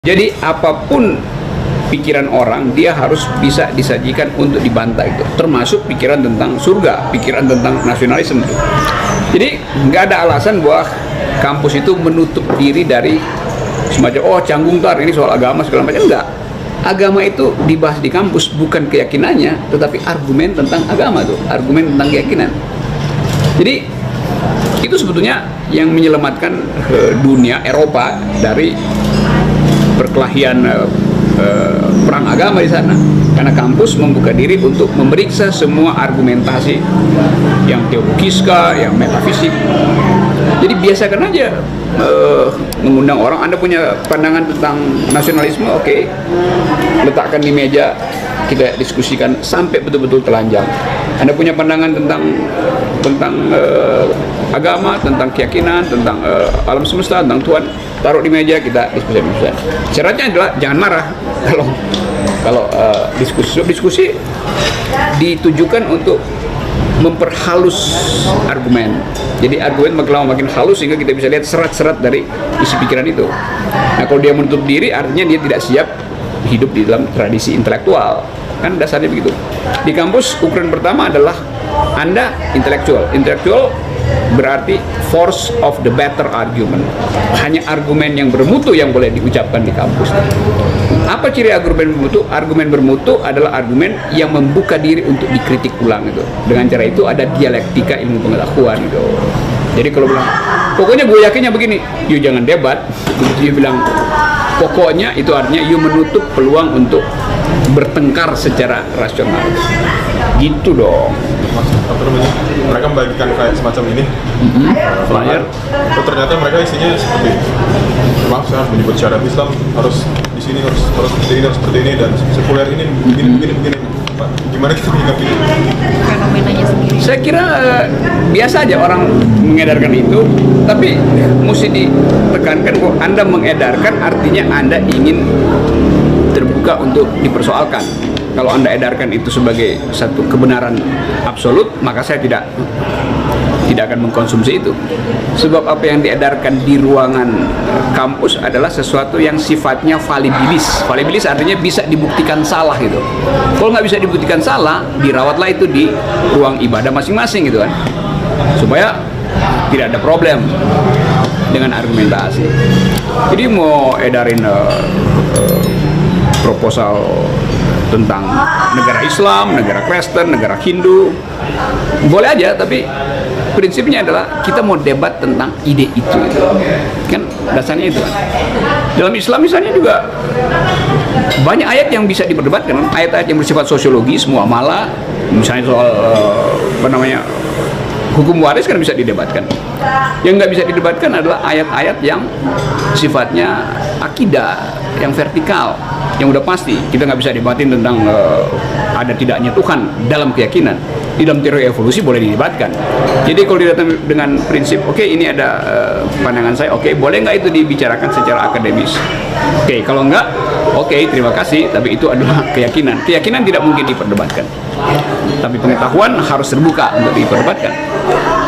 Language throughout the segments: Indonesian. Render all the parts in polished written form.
Jadi apapun pikiran orang, dia harus bisa disajikan untuk dibantah itu. Termasuk pikiran tentang surga, pikiran tentang nasionalisme itu. Jadi nggak ada alasan bahwa kampus itu menutup diri dari semacam canggung tar ini soal agama segala macam. Enggak. Agama itu dibahas di kampus bukan keyakinannya, tetapi argumen tentang agama tuh, argumen tentang keyakinan. Jadi itu sebetulnya yang menyelamatkan dunia Eropa dari perkelahian perang agama di sana, karena kampus membuka diri untuk memeriksa semua argumentasi yang teologiska, yang metafisik. Jadi biasakan aja mengundang orang. Anda punya pandangan tentang nasionalisme, oke, letakkan di meja, kita diskusikan sampai betul-betul telanjang. Anda punya pandangan tentang agama, tentang keyakinan, tentang alam semesta, tentang Tuhan, taruh di meja, kita diskusi. Syaratnya adalah jangan marah kalau diskusi ditujukan untuk memperhalus argumen. Jadi argumen makin lama makin halus sehingga kita bisa lihat serat-serat dari isi pikiran itu. Nah, kalau dia menutup diri, artinya dia tidak siap hidup di dalam tradisi intelektual. Kan dasarnya begitu. Di kampus ukuran pertama adalah Anda intelektual. Intelektual berarti force of the better argument. Hanya argumen yang bermutu yang boleh diucapkan di kampus. Apa ciri argumen bermutu? Argumen bermutu adalah argumen yang membuka diri untuk dikritik ulang itu. Dengan cara itu ada dialektika ilmu pengetahuan gitu. Jadi kalau bilang, pokoknya gue yakinnya begini, you jangan debat. Begitu you bilang, pokoknya itu artinya you menutup peluang untuk bertengkar secara rasional. Gitu dong. Mereka membagikan kayak semacam ini flyer, itu ternyata mereka isinya seperti, maaf saya harus menyebut syarat Islam, harus di sini harus seperti ini dan sekuler ini begini. Gimana kita menyikapi fenomenanya sendiri? Saya kira biasa aja orang mengedarkan itu, tapi mesti ditekankan bahwa Anda mengedarkan artinya Anda ingin terbuka untuk dipersoalkan. Kalau Anda edarkan itu sebagai satu kebenaran absolut, maka saya tidak akan mengkonsumsi itu. Sebab apa yang diedarkan di ruangan kampus adalah sesuatu yang sifatnya valibilis. Valibilis artinya bisa dibuktikan salah gitu. Kalau nggak bisa dibuktikan salah, dirawatlah itu di ruang ibadah masing-masing gitu kan, supaya tidak ada problem dengan argumentasi. Jadi mau edarin proposal tentang negara Islam, negara Kristen, negara Hindu, boleh aja, tapi prinsipnya adalah kita mau debat tentang ide itu kan dasarnya itu kan. Dalam Islam misalnya juga banyak ayat yang bisa diperdebatkan, ayat-ayat yang bersifat sosiologis, muamalah, misalnya soal hukum waris kan bisa didebatkan. Yang nggak bisa didebatkan adalah ayat-ayat yang sifatnya akidah, yang vertikal, yang udah pasti. Kita nggak bisa debatin tentang ada tidaknya Tuhan dalam keyakinan. Di dalam teori evolusi boleh didebatkan. Jadi kalau didatang dengan prinsip, oke, ini ada pandangan saya, oke, boleh nggak itu dibicarakan secara akademis? Oke, kalau nggak, oke, terima kasih, tapi itu adalah keyakinan. Keyakinan tidak mungkin diperdebatkan. Tapi pengetahuan harus terbuka untuk diperdebatkan.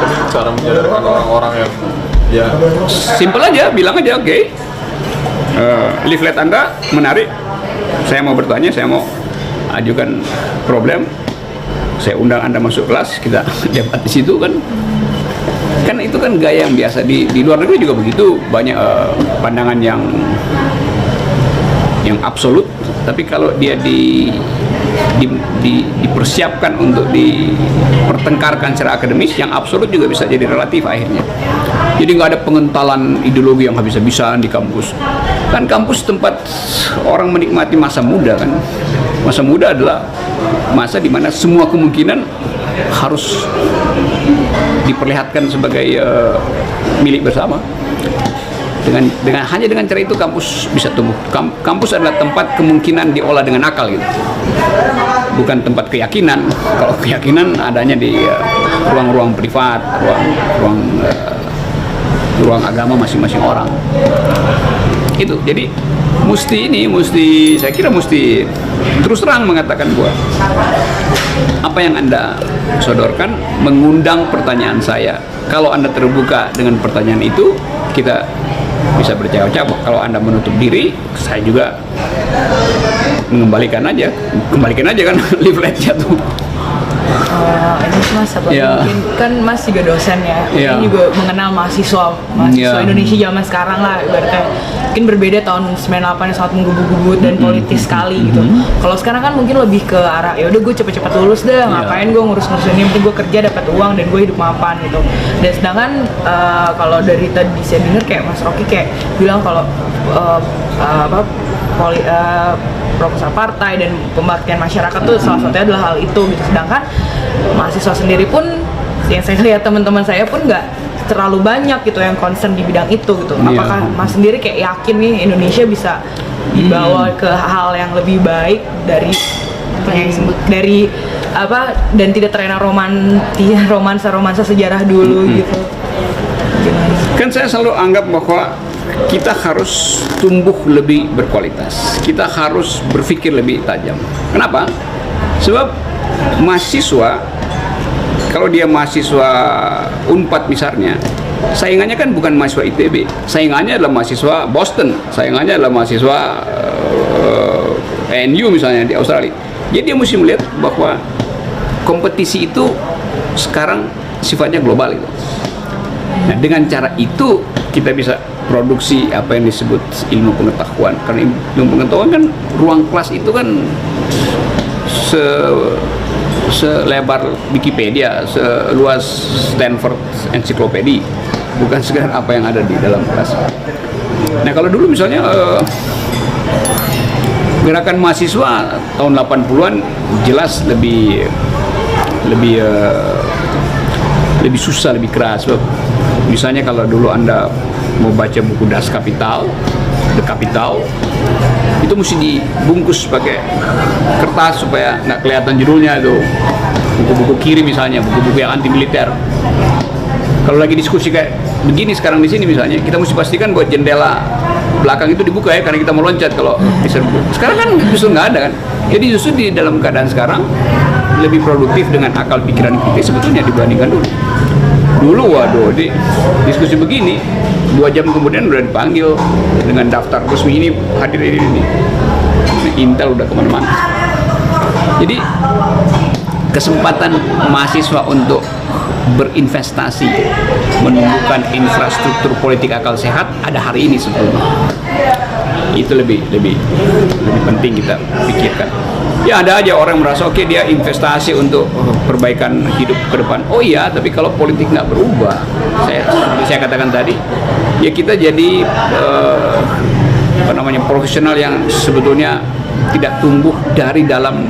tapi cara menyadarkan orang-orang yang ya Simple aja, bilang aja, oke, leaflet Anda menarik, saya mau bertanya, saya mau ajukan problem, saya undang Anda masuk kelas, kita debat di situ kan itu kan gaya yang biasa di luar negeri juga begitu. Banyak pandangan yang absolut, tapi kalau dia dipersiapkan untuk dipertengkarkan secara akademis, yang absolut juga bisa jadi relatif akhirnya. Jadi nggak ada pengentalan ideologi yang habis-habisan di kampus. Kan kampus tempat orang menikmati masa muda kan. Masa muda adalah masa di mana semua kemungkinan harus diperlihatkan sebagai milik bersama. Hanya dengan cara itu kampus bisa tumbuh. Kampus adalah tempat kemungkinan diolah dengan akal gitu. Bukan tempat keyakinan. Kalau keyakinan adanya di ruang-ruang privat, ruang agama masing-masing orang. Itu. Jadi saya kira mesti terus terang mengatakan bahwa apa yang Anda sodorkan mengundang pertanyaan saya. Kalau Anda terbuka dengan pertanyaan itu, kita bisa bercakap-cakap. Kalau Anda menutup diri, saya juga kembalikan aja kan leafletnya tuh. Ini Mas, apa mungkin kan Mas juga dosen ya, mungkin juga mengenal mahasiswa Indonesia zaman sekarang lah, ibaratnya mungkin berbeda tahun 98 yang sangat menggebu-gebu dan politis sekali gitu. Kalau sekarang kan mungkin lebih ke arah ya udah gue cepet-cepet lulus deh, ngapain gue ngurus-ngurus ini, penting gue kerja dapat uang dan gue hidup mapan gitu. Dan sedangkan kalau dari tadi saya dengar kayak Mas Rocky kayak bilang kalau proposal partai dan pembaktian masyarakat tuh salah satunya adalah hal itu gitu. Sedangkan mahasiswa sendiri pun yang saya lihat teman-teman saya pun nggak terlalu banyak gitu yang concern di bidang itu gitu. Apakah Mas sendiri kayak yakin nih Indonesia bisa dibawa ke hal yang lebih baik dari dan tidak terlena romansa sejarah dulu gitu? Kan saya selalu anggap bahwa kita harus tumbuh lebih berkualitas. Kita harus berpikir lebih tajam. Kenapa? Sebab mahasiswa, kalau dia mahasiswa Unpad misalnya, saingannya kan bukan mahasiswa ITB, saingannya adalah mahasiswa Boston, saingannya adalah mahasiswa NU misalnya di Australia. Jadi dia mesti melihat bahwa kompetisi itu sekarang sifatnya global itu. Nah, dengan cara itu kita bisa produksi apa yang disebut ilmu pengetahuan. Karena ilmu pengetahuan kan ruang kelas itu kan selebar Wikipedia, seluas Stanford Encyclopedia, bukan sekedar apa yang ada di dalam kelas. Nah, kalau dulu misalnya gerakan mahasiswa tahun 80-an jelas lebih susah, lebih keras. Misalnya kalau dulu Anda mau baca buku Das Kapital, The Capital, itu mesti dibungkus pakai kertas supaya nggak kelihatan judulnya itu. Buku-buku kiri misalnya, buku-buku yang anti militer. Kalau lagi diskusi kayak begini sekarang di sini misalnya, kita mesti pastikan bahwa jendela belakang itu dibuka ya, karena kita mau loncat kalau diserbu. Sekarang kan justru nggak ada kan. Jadi justru di dalam keadaan sekarang lebih produktif dengan akal pikiran kita sebetulnya dibandingkan dulu. Dulu waduh, di diskusi begini 2 jam kemudian udah dipanggil dengan daftar resmi, ini hadir ini. Intel udah kemana-mana. Jadi kesempatan mahasiswa untuk berinvestasi menumbuhkan infrastruktur politik akal sehat ada hari ini sebetulnya. Itu lebih penting kita pikirkan. Ya ada aja orang merasa oke, dia investasi untuk perbaikan hidup ke depan. Oh iya, tapi kalau politik nggak berubah, saya katakan tadi, ya kita jadi profesional yang sebetulnya tidak tumbuh dari dalam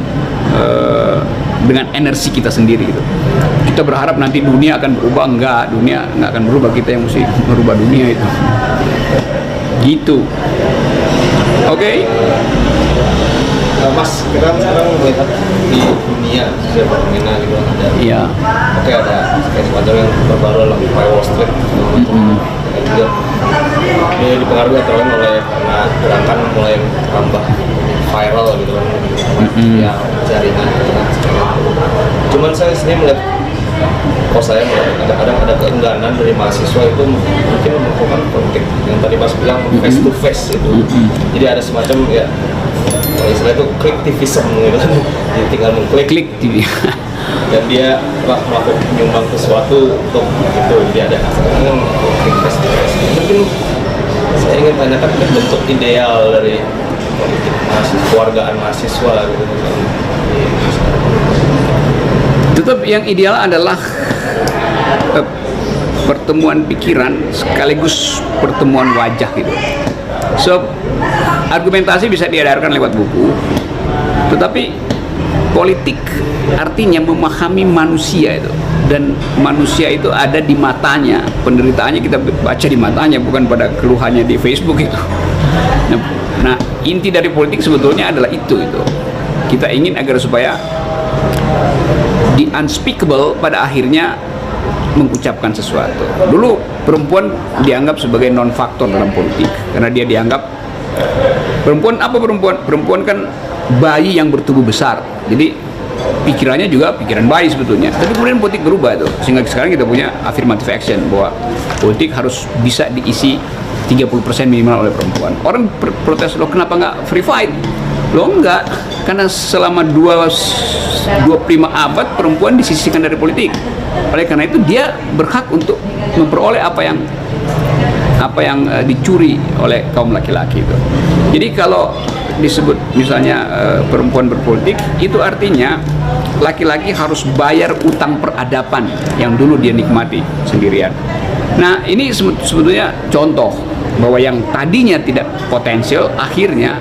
dengan energi kita sendiri gitu. Kita berharap nanti dunia akan berubah, enggak, dunia nggak akan berubah, kita yang mesti merubah dunia itu. Gitu. Oke. Mas, kita sekarang melihat di dunia fenomena gitu ada. Iya. Oke, ada kayak semacam yang terbaru lah, Wall Street juga. Dia dipengaruhi antara lain oleh karena gerakan mulai tambah viral gitu kan, ya jaringan. Cuman saya sendiri melihat, saya melihat kadang-kadang ada keengganan dari mahasiswa itu mungkin melakukan politik yang tadi Mas bilang face to face itu. Jadi ada semacam ya istilah itu kliktivism gitu kan, jadi tinggal mengklik TV. dan dia melakukan menyumbang sesuatu untuk itu, dia ada hasilnya klik face to face. Mungkin saya ingin tanyakan bentuk ideal dari politik kewargaan mahasiswa gitu kan. Tetap yang ideal adalah pertemuan pikiran sekaligus pertemuan wajah gitu. So argumentasi bisa diedarkan lewat buku, tetapi politik artinya memahami manusia itu, dan manusia itu ada di matanya, penderitaannya kita baca di matanya, bukan pada keluhannya di Facebook itu. Nah, inti dari politik sebetulnya adalah itu. Kita ingin agar supaya the unspeakable pada akhirnya mengucapkan sesuatu. Dulu perempuan dianggap sebagai non-faktor dalam politik karena dia dianggap perempuan kan bayi yang bertubuh besar, jadi pikirannya juga pikiran bayi sebetulnya. Tapi kemudian politik berubah tuh, sehingga sekarang kita punya affirmative action bahwa politik harus bisa diisi 30% minimal oleh perempuan. Orang protes, lo kenapa nggak free fight? Lo enggak, karena selama 25 abad perempuan disisihkan dari politik. Oleh karena itu dia berhak untuk memperoleh apa yang dicuri oleh kaum laki-laki itu. Jadi kalau disebut misalnya perempuan berpolitik, itu artinya laki-laki harus bayar utang peradaban yang dulu dia nikmati sendirian. Nah, ini sebetulnya contoh bahwa yang tadinya tidak potensial akhirnya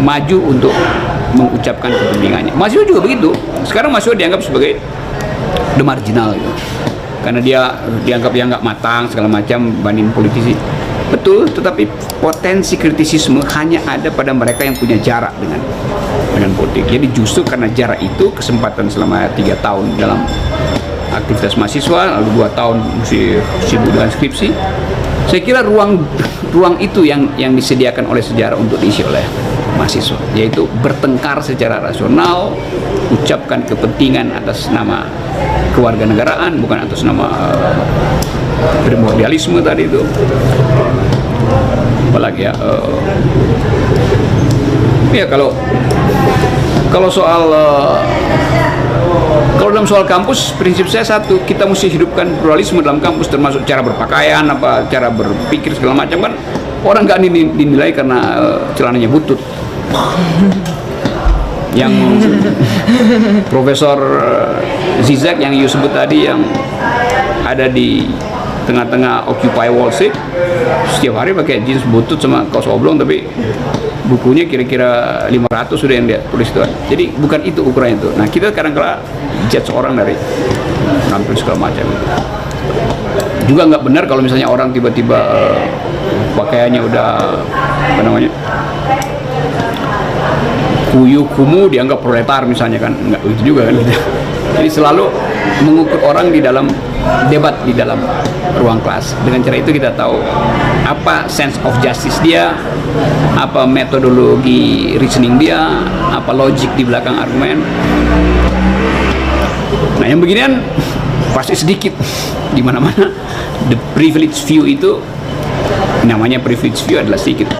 maju untuk mengucapkan kepentingannya. Mahasiswa juga begitu. Sekarang mahasiswa dianggap sebagai the marginal gitu. Karena dia dianggap yang nggak matang segala macam banding politisi. Betul, tetapi potensi kritisisme hanya ada pada mereka yang punya jarak dengan politik. Jadi justru karena jarak itu, kesempatan selama 3 tahun dalam aktivitas mahasiswa, lalu 2 tahun mesti sibuk dengan skripsi. Saya kira ruang itu yang disediakan oleh sejarah untuk diisi oleh mahasiswa, yaitu bertengkar secara rasional, ucapkan kepentingan atas nama kewarganegaraan, bukan atas nama primordialisme tadi itu. Apalagi ya kalau soal kalau dalam soal kampus, prinsip saya satu, kita mesti hidupkan pluralisme dalam kampus, termasuk cara berpakaian, cara berpikir segala macam. Kan orang nggak dinilai karena celananya butut. Yang Profesor Zizek yang you sebut tadi, yang ada di tengah-tengah Occupy Wall Street, setiap hari pakai jeans butut sama kaos oblong, tapi bukunya kira-kira 500 sudah yang dia tulis itu. Jadi bukan itu ukurannya itu. Nah, kita kadang-kadang judge orang dari tampil segala macam itu. Juga nggak benar kalau misalnya orang tiba-tiba pakaiannya udah kumuh dianggap proletar misalnya, kan nggak begitu juga kan. Jadi selalu mengukur orang di dalam debat, di dalam ruang kelas. Dengan cara itu kita tahu apa sense of justice dia, apa metodologi reasoning dia, apa logik di belakang argumen. Nah, yang beginian pasti sedikit di mana-mana. The privilege view itu, namanya privilege view adalah sedikit.